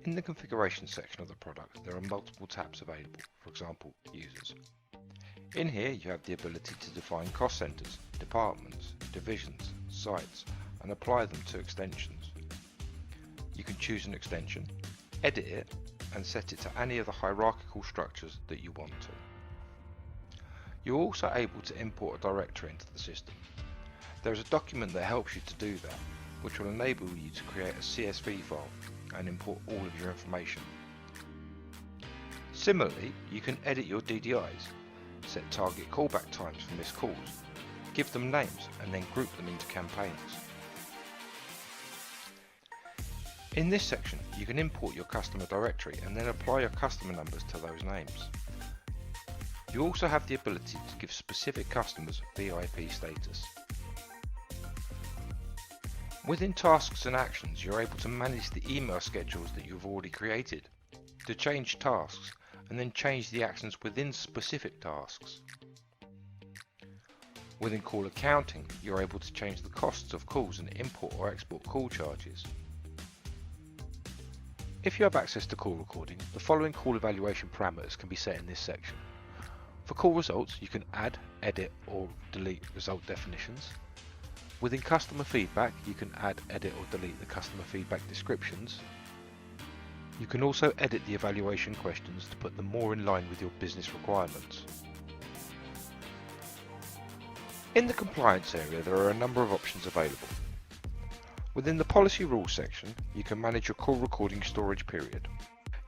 In the configuration section of the product, there are multiple tabs available, for example, users. In here you have the ability to define cost centers, departments, divisions, sites, and apply them to extensions. You can choose an extension, edit it, and set it to any of the hierarchical structures that you want to. You're also able to import a directory into the system. There is a document that helps you to do that, which will enable you to create a CSV file and import all of your information. Similarly, you can edit your DDIs, set target callback times for missed calls, give them names, and then group them into campaigns. In this section, you can import your customer directory and then apply your customer numbers to those names. You also have the ability to give specific customers VIP status. Within tasks and actions, you're able to manage the email schedules that you've already created, to change tasks, and then change the actions within specific tasks. Within call accounting, you're able to change the costs of calls and import or export call charges. If you have access to call recording, the following call evaluation parameters can be set in this section. For call results, you can add, edit, or delete result definitions. Within customer feedback, you can add, edit, or delete the customer feedback descriptions. You can also edit the evaluation questions to put them more in line with your business requirements. In the compliance area, there are a number of options available. Within the policy rules section, you can manage your call recording storage period.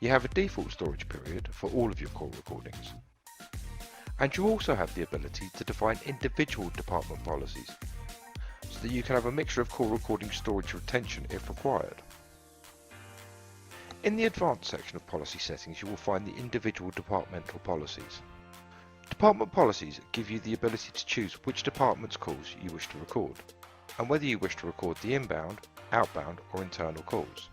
You have a default storage period for all of your call recordings. And you also have the ability to define individual department policies, so that you can have a mixture of call recording storage retention if required. In the advanced section of policy settings, you will find the individual departmental policies. Department policies give you the ability to choose which department's calls you wish to record, and whether you wish to record the inbound, outbound, or internal calls.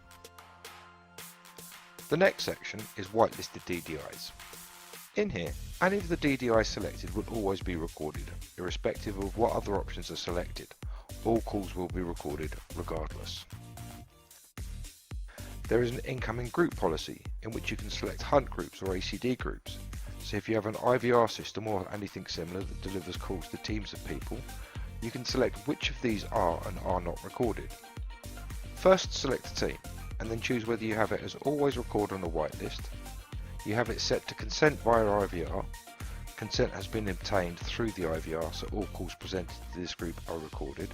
The next section is whitelisted DDIs. In here, any of the DDIs selected will always be recorded, irrespective of what other options are selected. All calls will be recorded regardless. There is an incoming group policy in which you can select hunt groups or ACD groups. So if you have an IVR system or anything similar that delivers calls to teams of people, you can select which of these are and are not recorded. First select a team and then choose whether you have it as always record on the whitelist, you have it set to consent via IVR, consent has been obtained through the IVR so all calls presented to this group are recorded,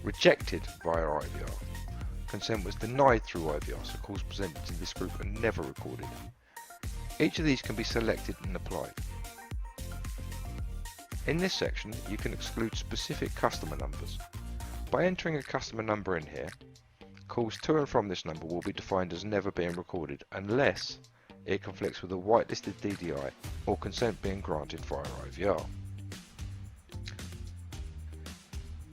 rejected via IVR, consent was denied through IVR so calls presented to this group are never recorded. Each of these can be selected and applied. In this section, you can exclude specific customer numbers. By entering a customer number in here, calls to and from this number will be defined as never being recorded unless it conflicts with a whitelisted DDI or consent being granted via IVR.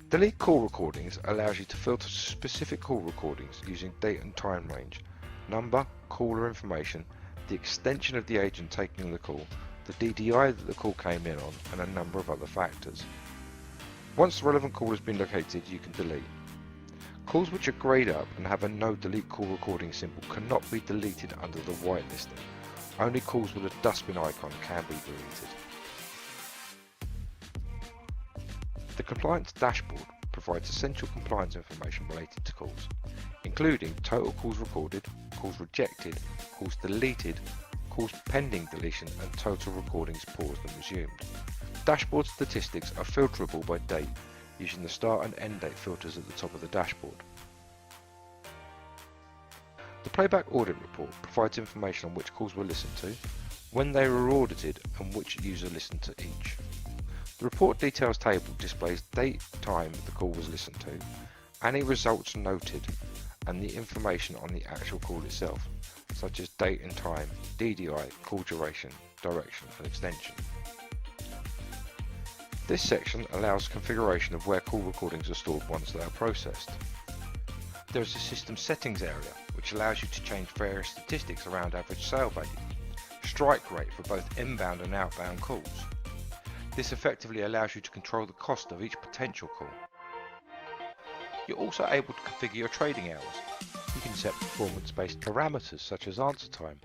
Delete call recordings allows you to filter specific call recordings using date and time range, number, caller information, the extension of the agent taking the call, the DDI that the call came in on, and a number of other factors. Once the relevant call has been located, you can delete. Calls which are greyed up and have a no delete call recording symbol cannot be deleted under the whitelisting. Only calls with a dustbin icon can be deleted. The compliance dashboard provides essential compliance information related to calls, including total calls recorded, calls rejected, calls deleted, calls pending deletion, and total recordings paused and resumed. Dashboard statistics are filterable by date using the start and end date filters at the top of the dashboard. The playback audit report provides information on which calls were listened to, when they were audited, and which user listened to each. The report details table displays date, time the call was listened to, any results noted, and the information on the actual call itself, such as date and time, DDI, call duration, direction, and extension. This section allows configuration of where call recordings are stored once they are processed. There is a system settings area which allows you to change various statistics around average sale value, strike rate for both inbound and outbound calls. This effectively allows you to control the cost of each potential call. You're also able to configure your trading hours. You can set performance-based parameters such as answer time.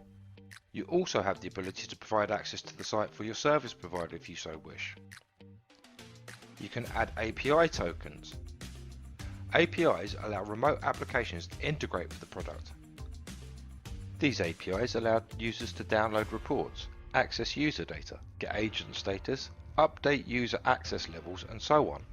You also have the ability to provide access to the site for your service provider if you so wish. You can add API tokens. APIs allow remote applications to integrate with the product. These APIs allow users to download reports, access user data, get agent status, update user access levels, and so on.